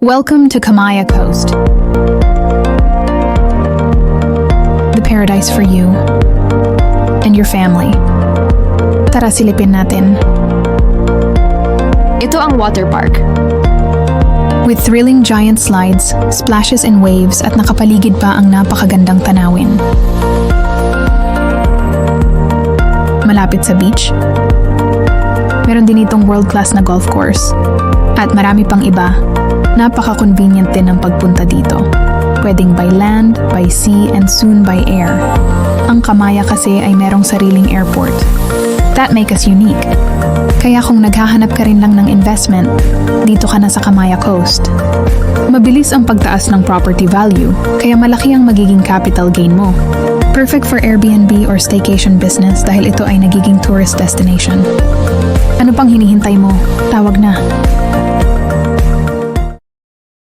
Welcome to Kamaya Coast, the paradise for you and your family. Tara silipin natin. Ito ang water park. With thrilling giant slides, splashes and waves at nakapaligid pa ang napakagandang tanawin. Malapit sa beach, meron din itong world-class na golf course. At marami pang iba, napaka-convenient din ang pagpunta dito. Pwedeng by land, by sea, and soon by air. Ang Kamaya kasi ay merong sariling airport. That make us unique. Kaya kung naghahanap ka rin lang ng investment, dito ka na sa Kamaya Coast. Mabilis ang pagtaas ng property value, kaya malaki ang magiging capital gain mo. Perfect for Airbnb or staycation business dahil ito ay nagiging tourist destination. Ano pang hinihintay mo? Tawag na.